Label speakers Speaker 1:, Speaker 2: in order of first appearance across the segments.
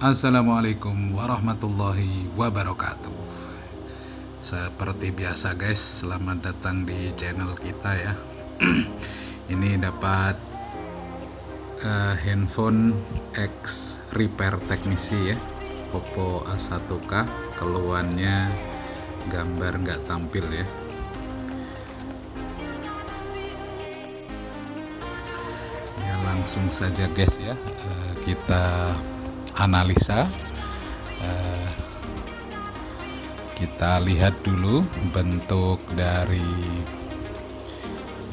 Speaker 1: Assalamualaikum warahmatullahi wabarakatuh. Seperti biasa guys, selamat datang di channel kita ya. Ini dapat handphone X repair teknisi ya, Oppo A1K. Keluhannya gambar nggak tampil ya. Ya langsung saja guys ya, kita analisa. Kita lihat dulu bentuk dari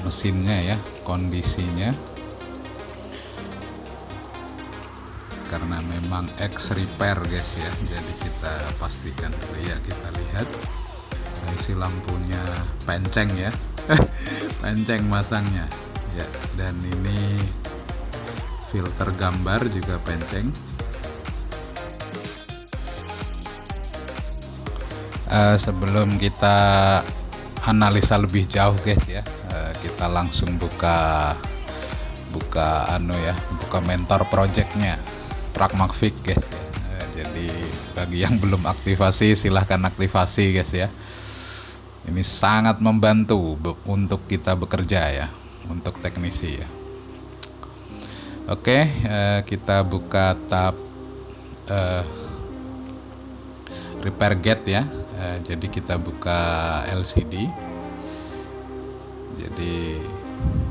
Speaker 1: mesinnya ya, kondisinya, karena memang X repair guys ya, jadi kita pastikan dulu ya. Kita lihat isi lampunya penceng ya. Penceng masangnya ya, dan ini filter gambar juga penceng. Sebelum kita analisa lebih jauh guys ya, kita langsung buka mentor projectnya Pragmatic guys ya. Jadi bagi yang belum aktivasi silahkan aktivasi guys ya. Ini sangat membantu untuk kita bekerja ya, untuk teknisi ya. Oke, kita buka tab repair get ya. Jadi kita buka LCD. Jadi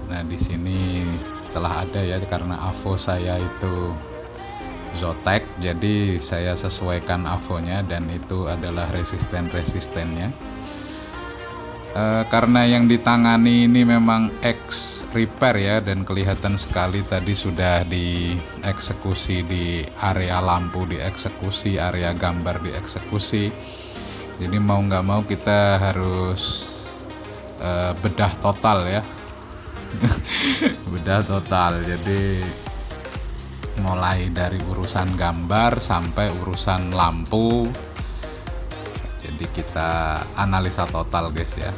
Speaker 1: nah di sini telah ada ya, karena AVO saya itu Zotac, jadi saya sesuaikan AVO-nya dan itu adalah resistennya. Karena yang ditangani ini memang X repair ya, dan kelihatan sekali tadi sudah dieksekusi di area lampu, dieksekusi area gambar, dieksekusi. Jadi mau nggak mau kita harus bedah total ya. Bedah total, jadi mulai dari urusan gambar sampai urusan lampu. Jadi kita analisa total guys ya.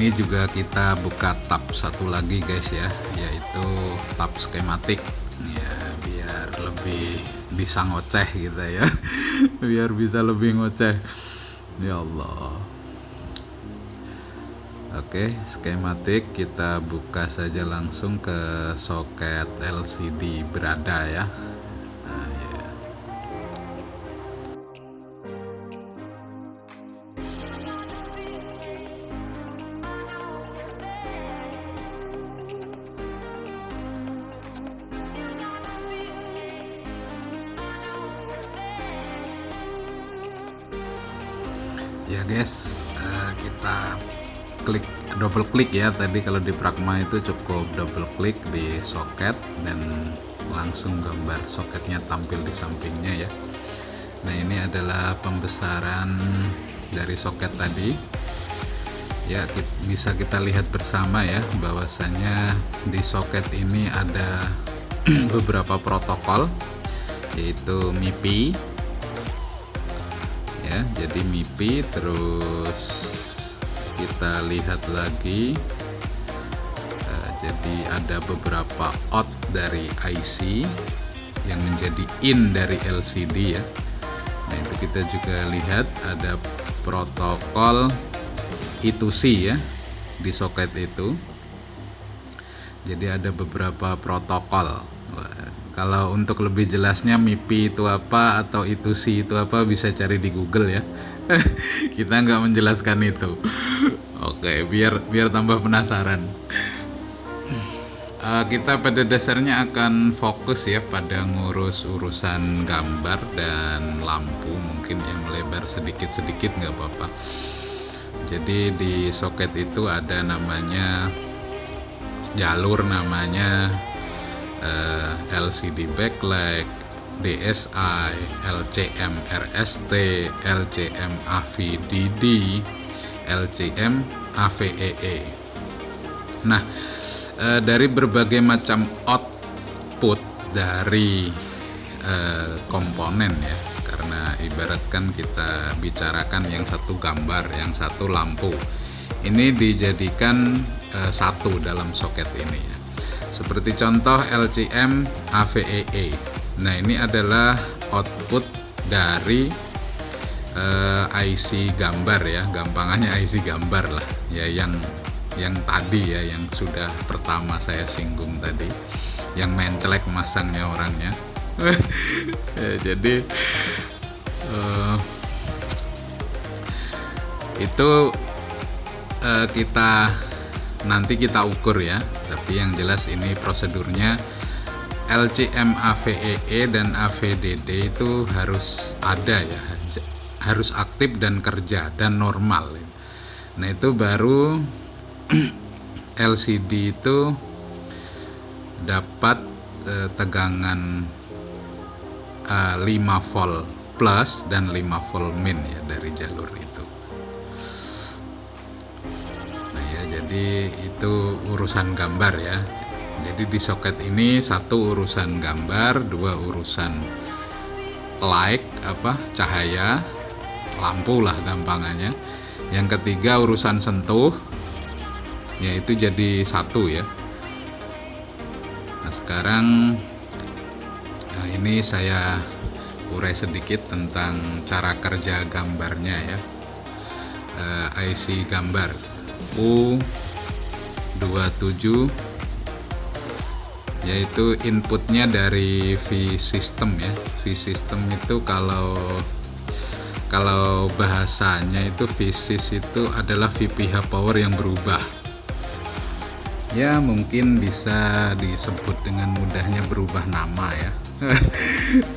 Speaker 1: Ini juga kita buka tab satu lagi guys ya, yaitu tab skematik ya, biar lebih bisa ngoceh gitu ya. Biar bisa lebih ngoceh ya Allah. Oke, skematik kita buka saja langsung ke soket LCD berada ya. Ya guys, kita double klik ya. Tadi kalau di Pragma itu cukup double klik di soket dan langsung gambar soketnya tampil di sampingnya ya. Nah ini adalah pembesaran dari soket tadi ya. Bisa kita lihat bersama ya, bahwasanya di soket ini ada beberapa protokol, yaitu MIPI ya. Jadi MIPI, terus kita lihat lagi, jadi ada beberapa out dari IC yang menjadi in dari LCD ya. Nah itu kita juga lihat ada protokol I2C ya di soket itu. Jadi ada beberapa protokol. Kalau untuk lebih jelasnya MIPI itu apa atau I2C itu apa, bisa cari di Google ya. Kita nggak menjelaskan itu. Oke, biar tambah penasaran. Kita pada dasarnya akan fokus ya pada ngurus urusan gambar dan lampu. Mungkin yang melebar sedikit-sedikit nggak apa-apa. Jadi di soket itu ada namanya jalur, namanya LCD backlight, DSI, LCM RST, LCM AVDD, LCM AVEE. Nah, dari berbagai macam output dari komponen ya, karena ibaratkan kita bicarakan yang satu gambar, yang satu lampu, ini dijadikan satu dalam soket ini ya. Seperti contoh LCM AVEE. Nah, ini adalah output dari IC gambar ya, gampangannya IC gambar lah ya, yang tadi ya, yang sudah pertama saya singgung tadi, yang mencelek masangnya orangnya. Ya, jadi itu nanti kita ukur ya, tapi yang jelas ini prosedurnya LCM AVEE dan AVDD itu harus ada ya, harus aktif dan kerja dan normal. Nah, itu baru LCD itu dapat tegangan 5 volt plus dan 5 volt min ya dari jalur itu. Nah ya, jadi itu urusan gambar ya. Jadi di soket ini satu urusan gambar, dua urusan light cahaya, lampu lah gampangannya. Yang ketiga urusan sentuh, yaitu jadi satu ya. Nah sekarang ini saya urai sedikit tentang cara kerja gambarnya ya. IC gambar U27, yaitu inputnya dari V-System ya. V-System itu kalau bahasanya itu V-Sys itu adalah VPH power yang berubah. Ya mungkin bisa disebut dengan mudahnya berubah nama ya.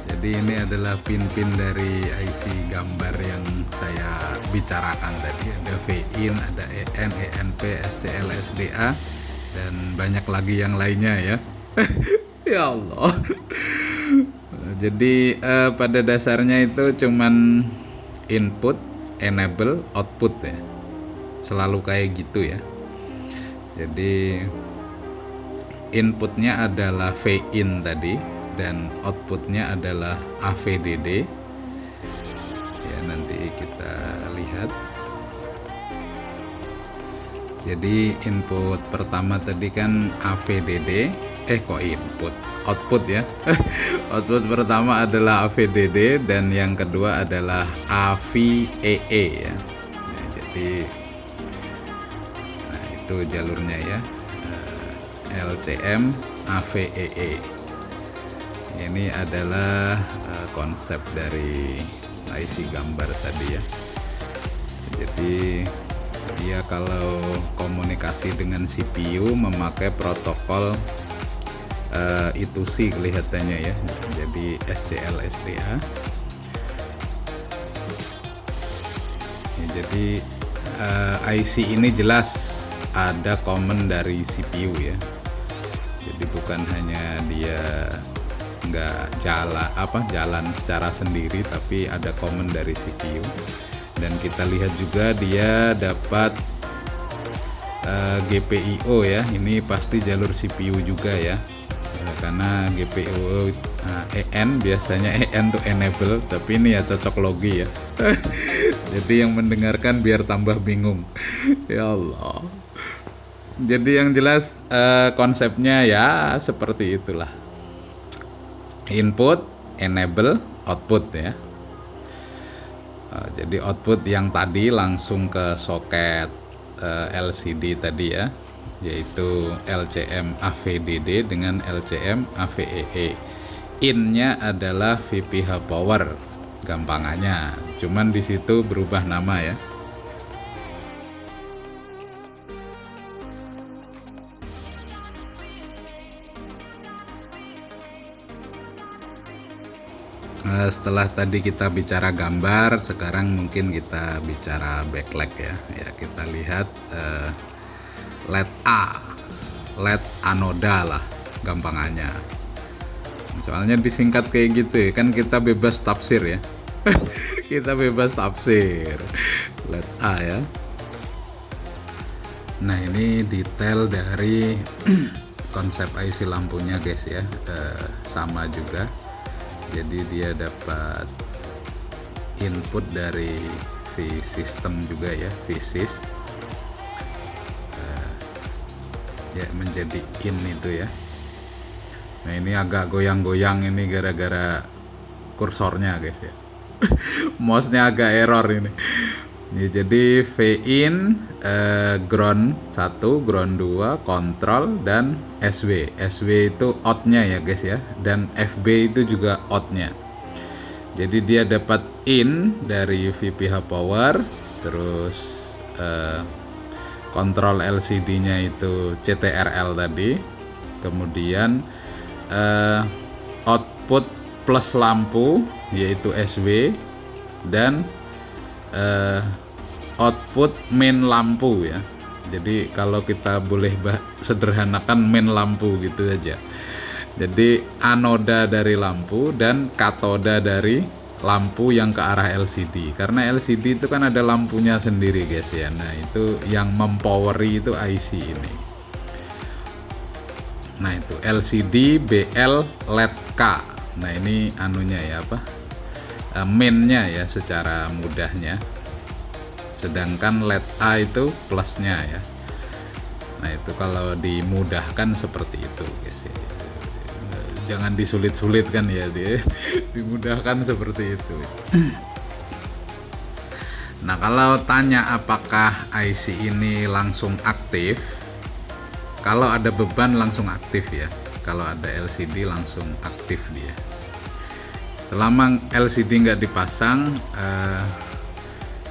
Speaker 1: Jadi ini adalah pin-pin dari IC gambar yang saya bicarakan tadi. Ada VIN, ada EN, ENP, SCL, SDA, dan banyak lagi yang lainnya ya. Ya Allah. Jadi pada dasarnya itu cuman input, enable, output ya. Selalu kayak gitu ya. Jadi inputnya adalah VIN tadi, dan outputnya adalah AVDD ya, nanti kita lihat. Jadi input pertama tadi kan AVDD, output ya. Output pertama adalah AVDD dan yang kedua adalah AVEE ya. Nah, jadi itu jalurnya ya, LCM AVEE. Ini adalah konsep dari IC gambar tadi ya. Jadi dia kalau komunikasi dengan CPU memakai protokol itu sih kelihatannya ya. Jadi SCL SDA. Ya, jadi IC ini jelas ada common dari CPU ya. Jadi bukan hanya dia nggak jalan secara sendiri, tapi ada common dari CPU. Dan kita lihat juga dia dapat GPIO ya, ini pasti jalur CPU juga ya, karena GPIO EN biasanya EN tuh enable, tapi ini ya cocok logi ya. Jadi yang mendengarkan biar tambah bingung. Ya Allah. Jadi yang jelas konsepnya ya seperti itulah. Input, enable, output ya. Jadi output yang tadi langsung ke soket LCD tadi ya, yaitu LCM AVDD dengan LCM AVEE. In-nya adalah VPH power gampangannya, cuman di situ berubah nama ya. Setelah tadi kita bicara gambar, sekarang mungkin kita bicara backlight ya. Ya kita lihat LED A, LED anoda lah gampangannya. Soalnya disingkat kayak gitu ya, kan kita bebas tafsir ya. Kita bebas tafsir. Let A ya. Nah, ini detail dari konsep IC lampunya guys ya. Sama juga. Jadi dia dapat input dari V-System juga ya, V-Sys. Ya menjadi in itu ya. Nah, ini agak goyang-goyang ini gara-gara kursornya guys ya. Mouse-nya agak error ini. Ya, jadi V in, ground 1, ground 2, control, dan SW. SW itu out-nya ya guys ya, dan FB itu juga out-nya. Jadi dia dapat in dari VPH power, terus kontrol LCD-nya itu CTRL tadi, kemudian output plus lampu yaitu SW, dan output main lampu ya. Jadi kalau kita boleh sederhanakan main lampu gitu aja. Jadi anoda dari lampu dan katoda dari lampu yang ke arah LCD. Karena LCD itu kan ada lampunya sendiri guys ya. Nah, itu yang mempoweri itu IC ini. Nah, itu LCD BL LED K. Nah, ini anunya ya apa? Mainnya ya secara mudahnya. Sedangkan LED A itu plusnya ya. Nah, itu kalau dimudahkan seperti itu guys ya. Jangan disulit-sulit kan ya, dia dimudahkan seperti itu. Nah, kalau tanya apakah IC ini langsung aktif, kalau ada beban langsung aktif ya. Kalau ada LCD langsung aktif dia. Selama LCD nggak dipasang,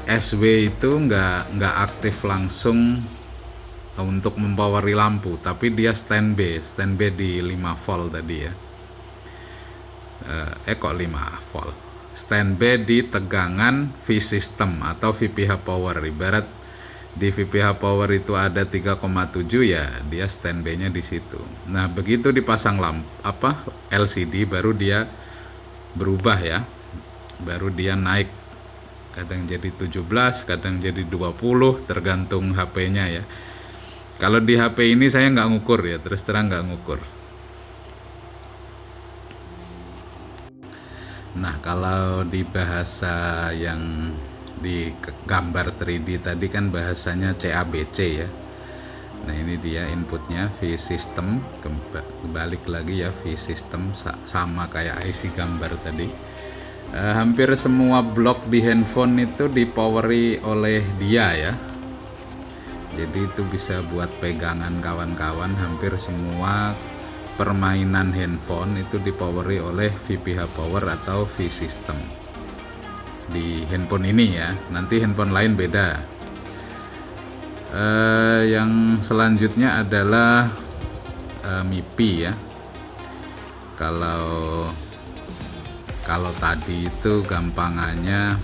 Speaker 1: SW itu nggak aktif langsung untuk mempoweri lampu, tapi dia standby di 5 volt tadi ya. Kok 5 volt? Standby di tegangan V-System atau VPH power. Ibarat di VPH power itu ada 3,7 ya, dia standby-nya di situ. Nah, begitu dipasang LCD baru dia berubah ya. Baru dia naik. Kadang jadi 17, kadang jadi 20, tergantung HP-nya ya. Kalau di HP ini saya nggak ngukur ya, terus terang nggak ngukur. Nah, kalau di bahasa yang di gambar 3D tadi kan bahasanya CABC ya. Nah, ini dia inputnya V-System, kebalik lagi ya, V-System sama kayak IC gambar tadi. Hampir semua blok di handphone itu dipoweri oleh dia ya. Jadi itu bisa buat pegangan kawan-kawan. Hampir semua permainan handphone itu dipoweri oleh VPH power atau V-System di handphone ini ya. Nanti handphone lain beda. Yang selanjutnya adalah MIPI ya. Kalau tadi itu gampangannya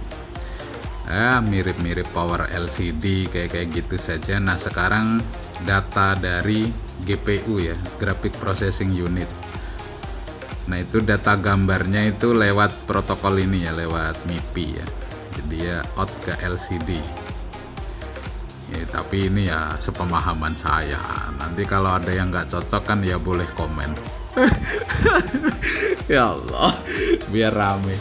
Speaker 1: mirip-mirip power LCD kayak gitu saja. Nah, sekarang data dari GPU ya, Graphic Processing Unit. Nah, itu data gambarnya itu lewat protokol ini ya, lewat MIPI ya. Jadi ya out ke LCD. Ya, tapi ini ya sepemahaman saya. Nanti kalau ada yang nggak cocok kan ya boleh komen. Ya Allah, biar rame.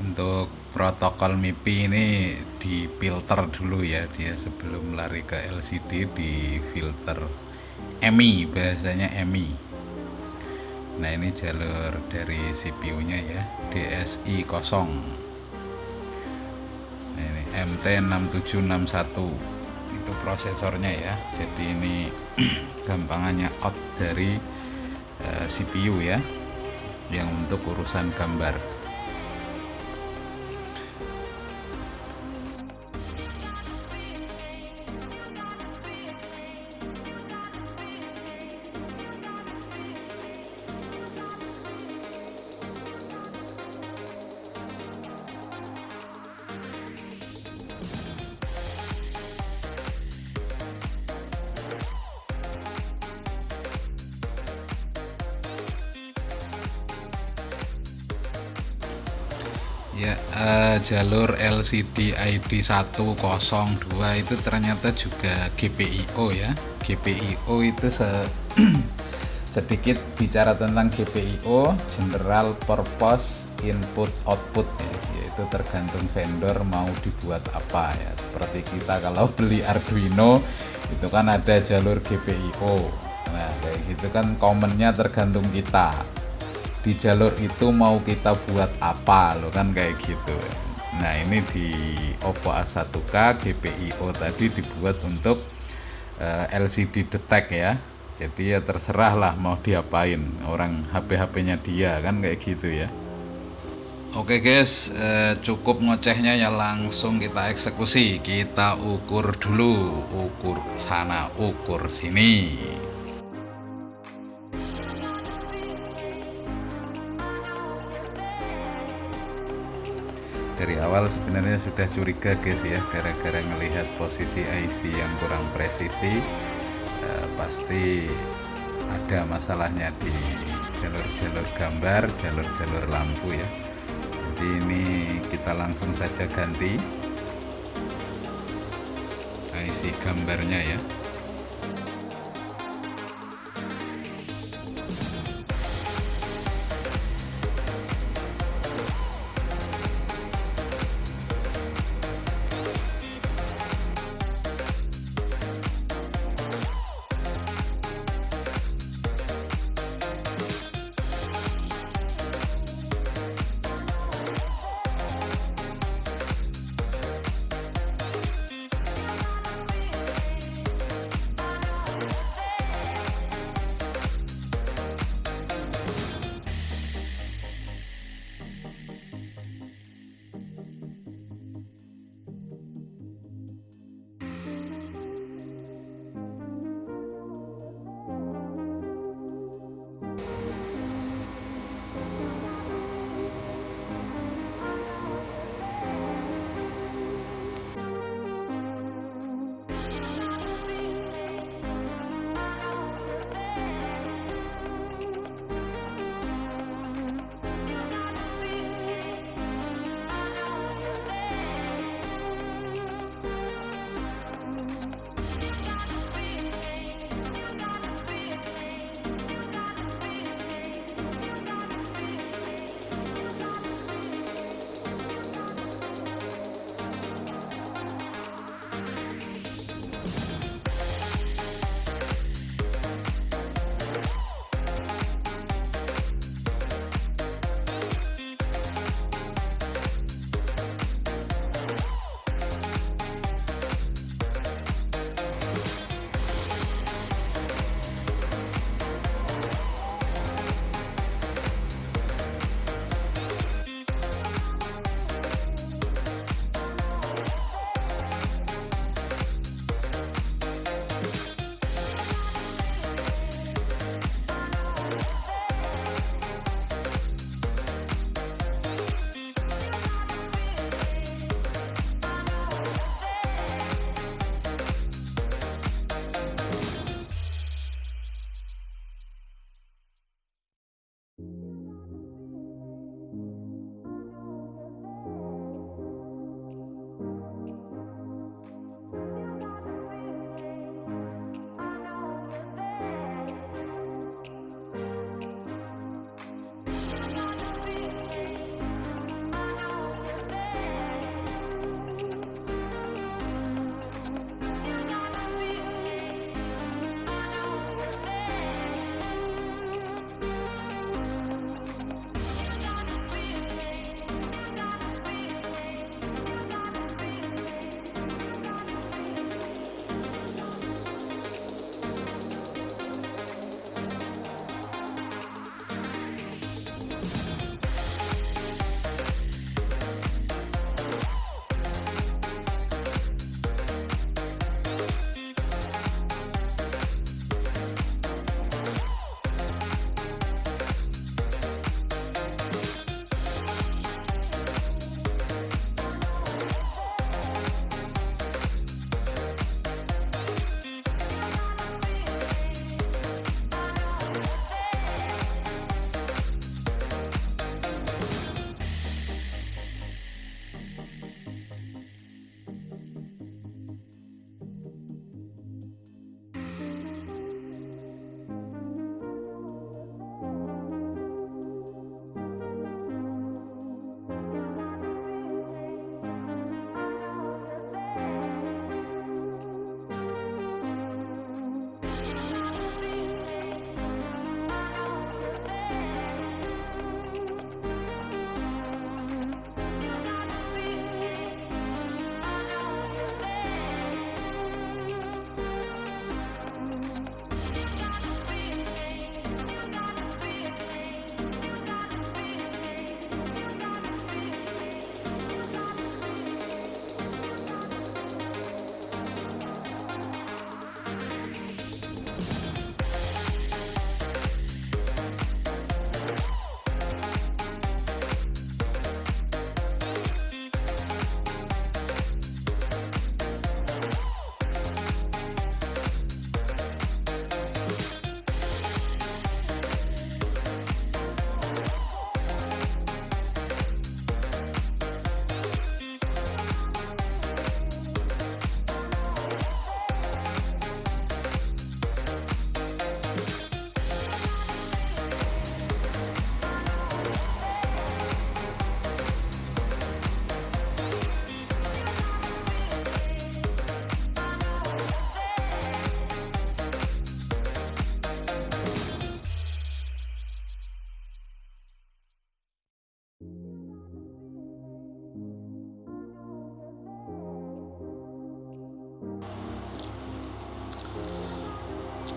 Speaker 1: Untuk protokol MIPI ini difilter dulu ya, dia sebelum lari ke LCD di filter EMI, bahasanya EMI. Nah, ini jalur dari CPU-nya ya, DSI 0. Nah, ini MT6761 itu prosesornya ya. Jadi ini gampangannya out dari CPU ya, yang untuk urusan gambar. Ya, jalur LCD ID 102 itu ternyata juga GPIO ya. GPIO itu sedikit bicara tentang GPIO, General Purpose Input Output ya, yaitu tergantung vendor mau dibuat apa ya. Seperti kita kalau beli Arduino itu kan ada jalur GPIO. Nah, kayak gitu kan commonnya tergantung kita. Di jalur itu mau kita buat apa loh kan kayak gitu. Nah, ini di Oppo A1K GPIO tadi dibuat untuk LCD detect ya. Jadi ya terserah lah mau diapain orang HP-HP-nya dia kan kayak gitu ya. Oke guys, cukup ngocehnya ya, langsung kita eksekusi. Kita ukur dulu, ukur sana, ukur sini. Dari awal sebenarnya sudah curiga guys ya, gara-gara ngelihat posisi IC yang kurang presisi, pasti ada masalahnya di jalur-jalur gambar, jalur-jalur lampu ya. Jadi ini kita langsung saja ganti IC gambarnya ya.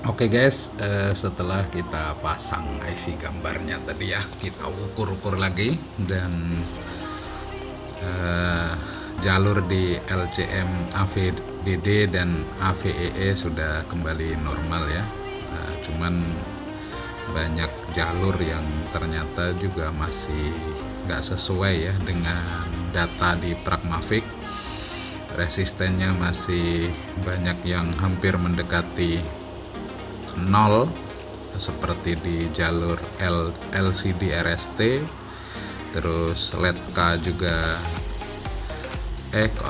Speaker 1: Oke guys, setelah kita pasang IC gambarnya tadi ya, kita ukur-ukur lagi dan jalur di LCM AVDD dan AVEE sudah kembali normal ya. Cuman banyak jalur yang ternyata juga masih nggak sesuai ya dengan data di Pragmatic. Resistennya masih banyak yang hampir mendekati 0 seperti di jalur LCD RST, terus LED K juga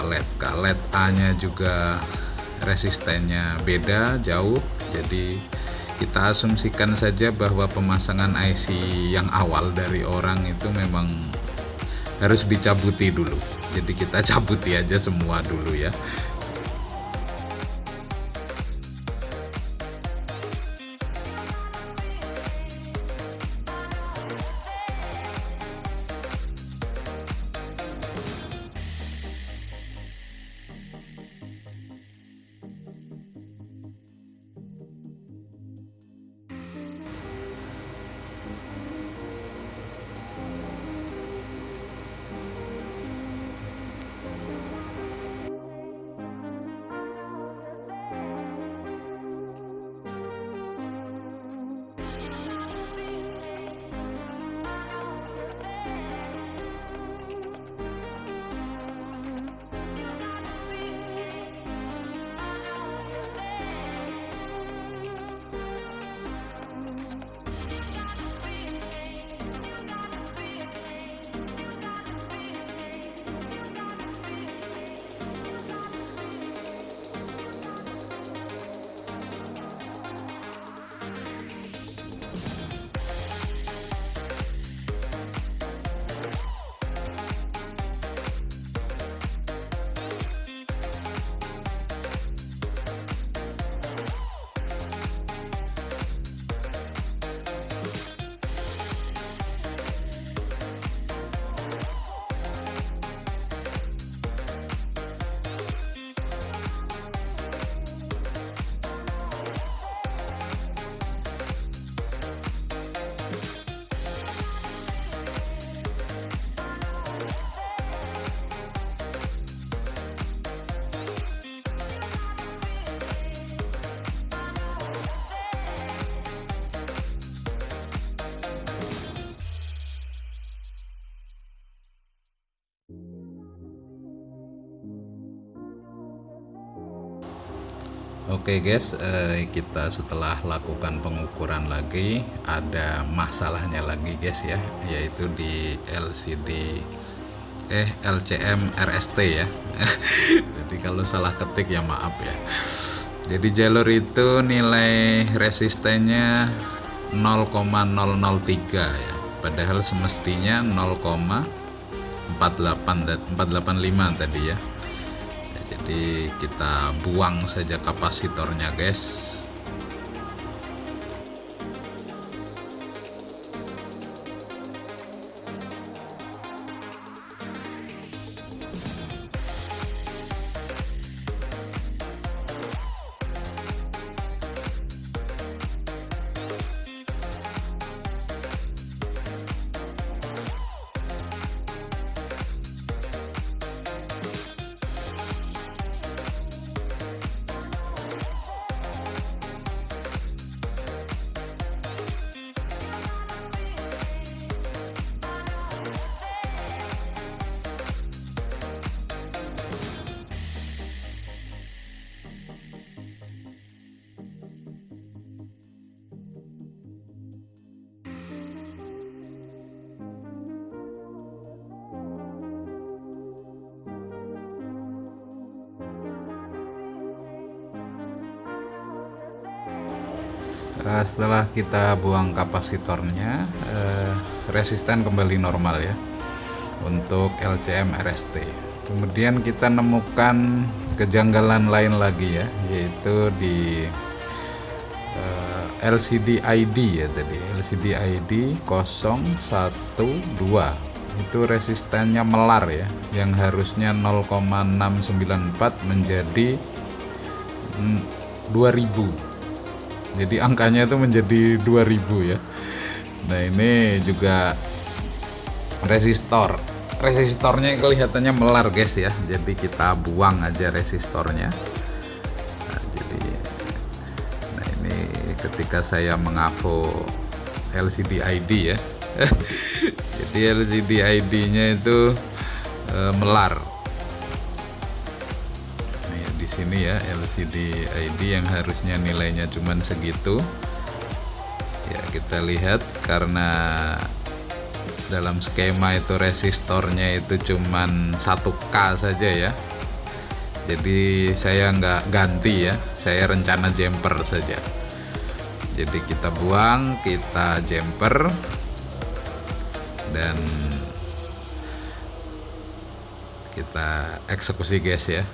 Speaker 1: LED A nya juga resistennya beda jauh. Jadi kita asumsikan saja bahwa pemasangan IC yang awal dari orang itu memang harus dicabuti dulu. Jadi kita cabuti aja semua dulu ya. Oke guys, kita setelah lakukan pengukuran lagi, ada masalahnya lagi guys ya, yaitu di LCM RST ya. Jadi kalau salah ketik ya maaf ya. Jadi jalur itu nilai resistennya 0,003 ya, padahal semestinya 0,485 tadi ya. Jadi kita buang saja kapasitornya guys. Setelah kita buang kapasitornya, resisten kembali normal ya untuk LCM RST. Kemudian kita nemukan kejanggalan lain lagi ya, yaitu di LCD ID ya tadi, LCD ID 012 itu resistennya melar ya, yang harusnya 0,694 menjadi 2000. Jadi angkanya itu menjadi 2000 ya. Nah ini juga resistor. Resistornya kelihatannya melar guys ya. Jadi kita buang aja resistornya. Nah ini ketika saya mengavo LCD ID ya. Jadi LCD ID-nya itu melar. Nah, ya, di sini ya LCD ID yang harusnya nilainya cuman segitu. Ya kita lihat karena dalam skema itu resistornya itu cuman 1K saja ya. Jadi saya nggak ganti ya, saya rencana jumper saja. Jadi kita buang, kita jumper, dan kita eksekusi guys ya.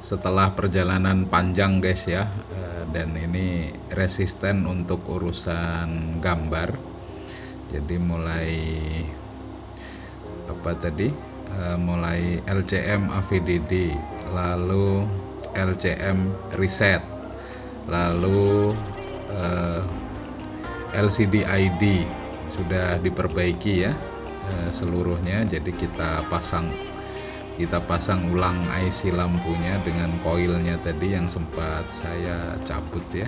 Speaker 1: Setelah perjalanan panjang guys ya, dan ini resisten untuk urusan gambar. Jadi mulai apa tadi, mulai LCM AVDD, lalu LCM reset, lalu LCD ID sudah diperbaiki ya seluruhnya. Jadi kita pasang ulang IC lampunya dengan koilnya tadi yang sempat saya cabut ya.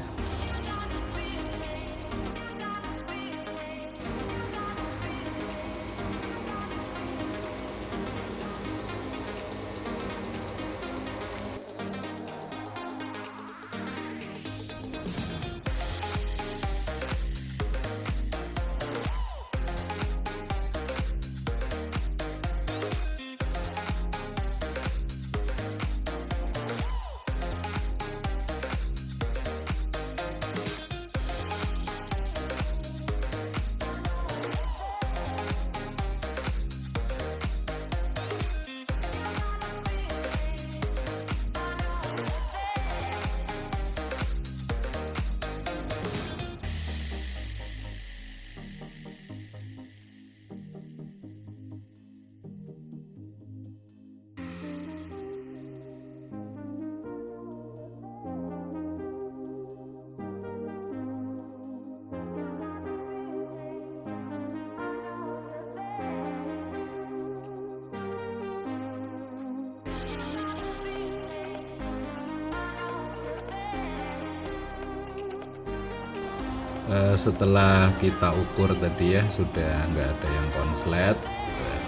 Speaker 1: Setelah kita ukur tadi ya, sudah nggak ada yang konslet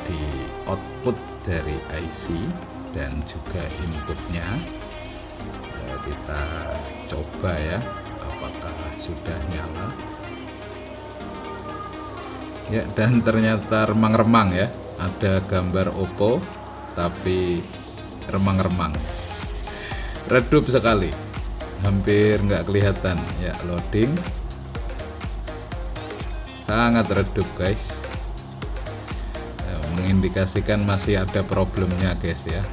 Speaker 1: di output dari IC dan juga inputnya. Kita coba ya, apakah sudah nyala ya. Dan ternyata remang-remang ya, ada gambar Oppo tapi remang-remang, redup sekali, hampir nggak kelihatan ya. Loading sangat redup guys, mengindikasikan masih ada problemnya guys ya.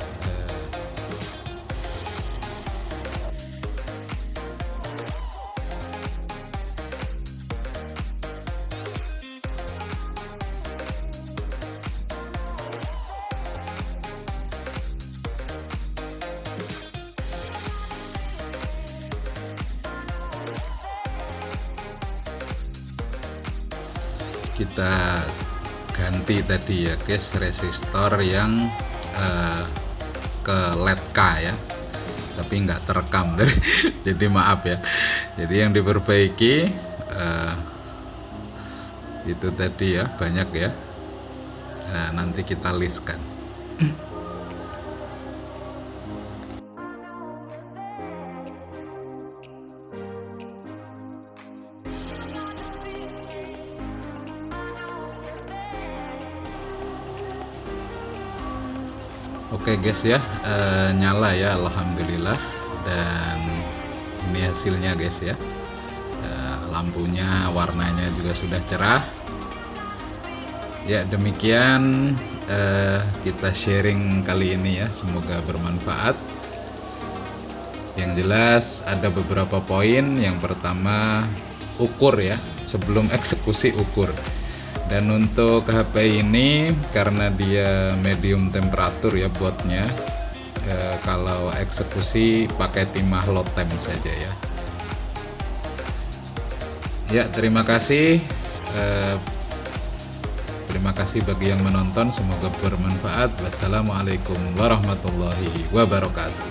Speaker 1: Kita ganti tadi ya guys, resistor yang ke LED K ya, tapi nggak terekam jadi maaf ya. Jadi yang diperbaiki itu tadi ya, banyak ya. Nanti kita listkan. Oke guys ya, nyala ya, alhamdulillah. Dan ini hasilnya guys ya, lampunya warnanya juga sudah cerah ya. Demikian kita sharing kali ini ya, semoga bermanfaat. Yang jelas ada beberapa poin. Yang pertama, ukur ya, sebelum eksekusi ukur. Dan untuk HP ini karena dia medium temperatur ya botnya, kalau eksekusi pakai timah low temp saja ya. Ya, terima kasih. Terima kasih bagi yang menonton, semoga bermanfaat. Wassalamualaikum warahmatullahi wabarakatuh.